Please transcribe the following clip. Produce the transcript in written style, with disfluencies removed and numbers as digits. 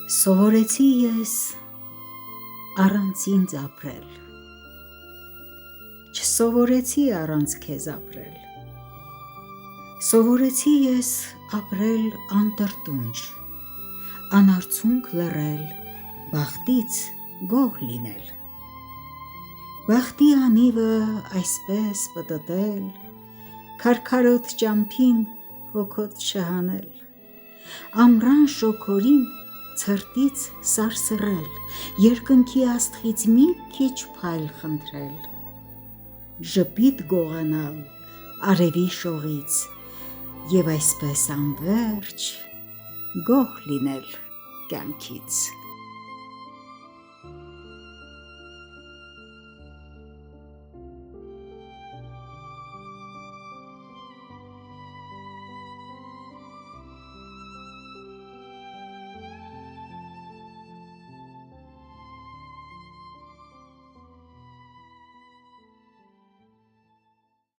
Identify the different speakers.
Speaker 1: Սովորեցի ես առանց ինձ ապրել, չսովորեցի առանց քեզ ապրել, սովորեցի ես ապրել անտրտունջ, անարցունք լռել, բախտից գոհ լինել, բախտի անիվը այսպես պտտել, քարքարոտ ճամփին հոգոտ չհանել, ամռան շոգորին ցրտից սարսռել, երկնքի աստղից մի քիչ փայլ խնդրել, ժպիտ գողանալ արևի շողից և այսպես անվերջ գոհ լինել կյանքից: